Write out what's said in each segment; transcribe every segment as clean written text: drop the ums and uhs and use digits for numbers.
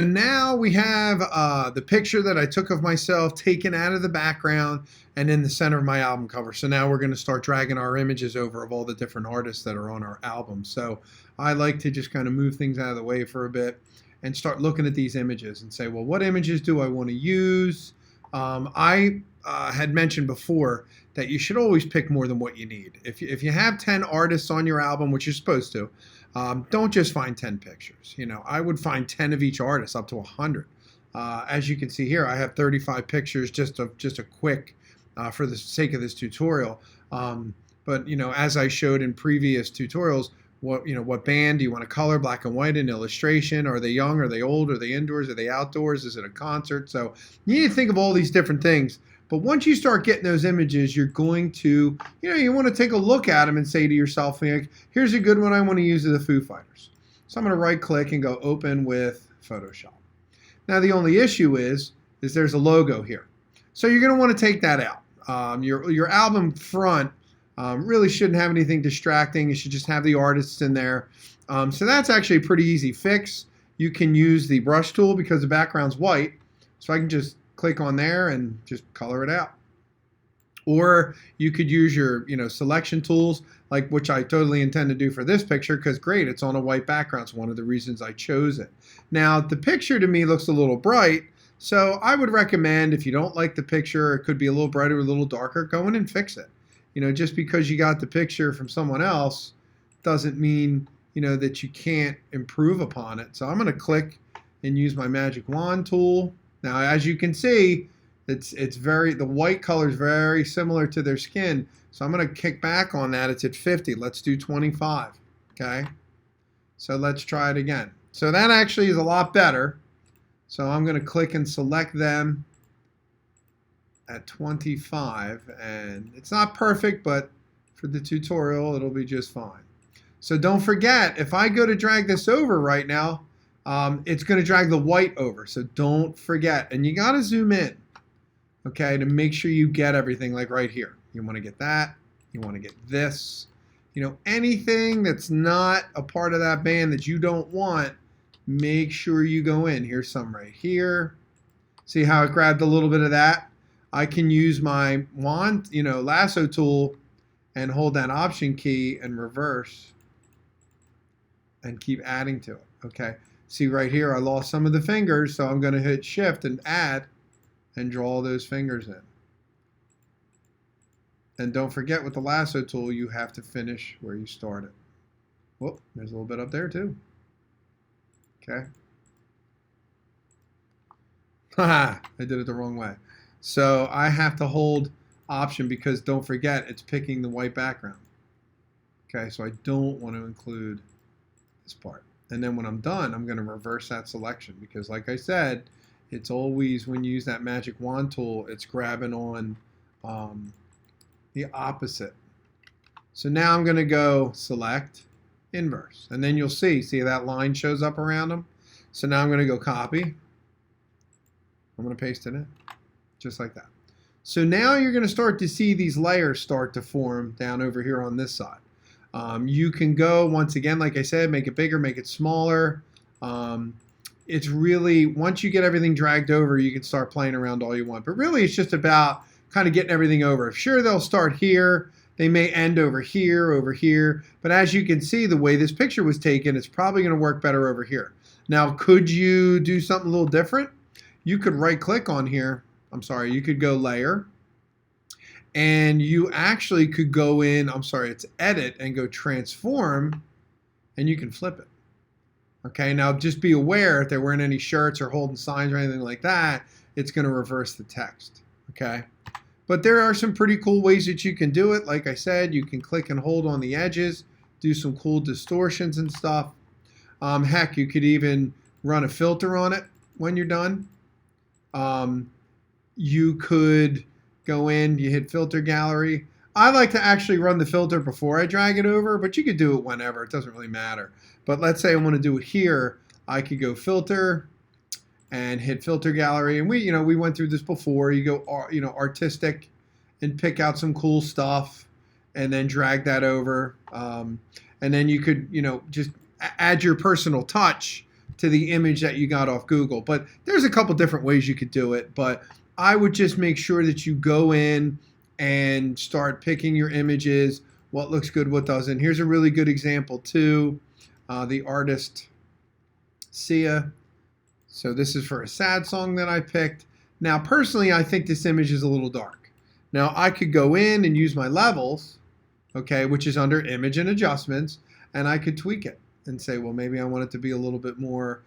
Now we have the picture that I took of myself taken out of the background and in the center of my album cover. So now we're going to start dragging our images over of all the different artists that are on our album. So I like to just kind of move things out of the way for a bit and start looking at these images and say, well, what images do I want to use? I had mentioned before that you should always pick more than what you need. If you have 10 artists on your album, which you're supposed to, don't just find 10 pictures. You know, I would find 10 of each artist, up to 100. As you can see here, I have 35 pictures, just a quick, for the sake of this tutorial. But you know, as I showed in previous tutorials, what band do you want to color, black and white, and illustration? Are they young? Are they old? Are they indoors? Are they outdoors? Is it a concert? So you need to think of all these different things. But once you start getting those images, you're going to, you want to take a look at them and say to yourself, like, here's a good one I want to use of the Foo Fighters. So I'm going to right click and go open with Photoshop. Now the only issue is there's a logo here. So you're going to want to take that out. Your album front really shouldn't have anything distracting. You should just have the artists in there. So that's actually a pretty easy fix. You can use the brush tool because the background's white. So I can just click on there and just color it out. Or you could use your selection tools, like which I totally intend to do for this picture, because great, it's on a white background. It's one of the reasons I chose it. Now the picture to me looks a little bright, so I would recommend, if you don't like the picture, it could be a little brighter or a little darker, go in and fix it. Just because you got the picture from someone else doesn't mean that you can't improve upon it. So I'm going to click and use my magic wand tool. Now, as you can see, the white color is very similar to their skin. So I'm going to kick back on that. It's at 50. Let's do 25. Okay. So let's try it again. So that actually is a lot better. So I'm going to click and select them at 25. And it's not perfect, but for the tutorial, it'll be just fine. So don't forget, if I go to drag this over right now, it's going to drag the white over. So don't forget. And you got to zoom in, okay, to make sure you get everything, like right here. You want to get that. You want to get this. Anything that's not a part of that band that you don't want, make sure you go in. Here's some right here. See how it grabbed a little bit of that? I can use my wand, lasso tool, and hold that option key and reverse and keep adding to it, okay? See right here, I lost some of the fingers, so I'm going to hit shift and add and draw those fingers in. And don't forget, with the lasso tool, you have to finish where you started. Whoop, there's a little bit up there too. Okay. Haha, I did it the wrong way. So I have to hold option because don't forget, it's picking the white background. Okay, so I don't want to include this part. And then when I'm done, I'm going to reverse that selection because, like I said, it's always, when you use that magic wand tool, it's grabbing on the opposite. So now I'm going to go select inverse. And then you'll see that line shows up around them. So now I'm going to go copy. I'm going to paste it in, just like that. So now you're going to start to see these layers start to form down over here on this side. You can go, once again, like I said, make it bigger, make it smaller. It's really, once you get everything dragged over, you can start playing around all you want. But really, it's just about kind of getting everything over. Sure, they'll start here. They may end over here. But as you can see, the way this picture was taken, it's probably going to work better over here. Now, could you do something a little different? You could right-click on here. You could go Layer. And you actually could go in, it's Edit, and go Transform, and you can flip it. Okay, now just be aware if they're wearing any shirts or holding signs or anything like that, it's going to reverse the text. Okay, but there are some pretty cool ways that you can do it. Like I said, you can click and hold on the edges, do some cool distortions and stuff. Heck, you could even run a filter on it when you're done. You could go in, you hit filter gallery. I like to actually run the filter before I drag it over, but you could do it whenever. It doesn't really matter. But let's say I want to do it here. I could go filter and hit filter gallery. And we went through this before. You go, artistic and pick out some cool stuff and then drag that over. And then you could, just add your personal touch to the image that you got off Google. But there's a couple different ways you could do it. But I would just make sure that you go in and start picking your images, what looks good, what doesn't. Here's a really good example too. The artist Sia. So this is for a sad song that I picked. Now, personally, I think this image is a little dark. Now, I could go in and use my levels, okay, which is under image and adjustments, and I could tweak it and say, well, maybe I want it to be a little bit more,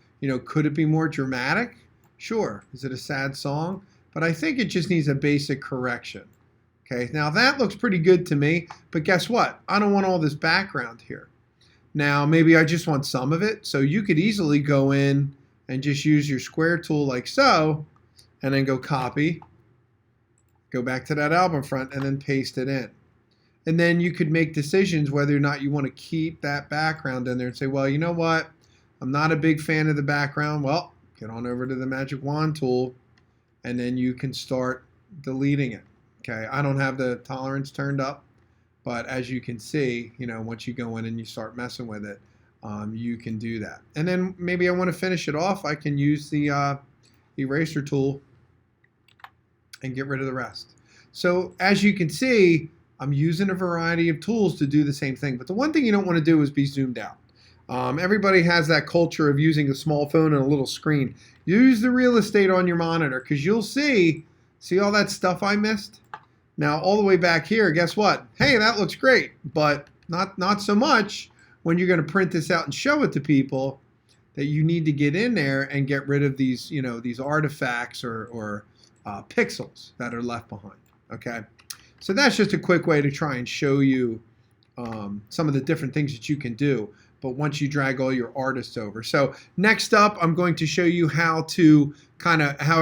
could it be more dramatic? Sure. Is it a sad song? But I think it just needs a basic correction. Okay, now that looks pretty good to me, but guess what? I don't want all this background here. Now, maybe I just want some of it, so you could easily go in and just use your square tool like so, and then go copy, go back to that album front, and then paste it in. And then you could make decisions whether or not you want to keep that background in there and say, well, you know what? I'm not a big fan of the background. Well, get on over to the magic wand tool, and then you can start deleting it. Okay, I don't have the tolerance turned up, but as you can see, once you go in and you start messing with it, you can do that. And then maybe I want to finish it off. I can use the eraser tool and get rid of the rest. So as you can see, I'm using a variety of tools to do the same thing. But the one thing you don't want to do is be zoomed out. Everybody has that culture of using a small phone and a little screen. Use the real estate on your monitor, because you'll see all that stuff I missed? Now, all the way back here, guess what? Hey, that looks great, but not so much when you're going to print this out and show it to people, that you need to get in there and get rid of these, these artifacts or pixels that are left behind, okay? So that's just a quick way to try and show you some of the different things that you can do, but once you drag all your artists over. So next up, I'm going to show you how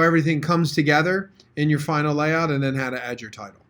everything comes together in your final layout, and then how to add your title.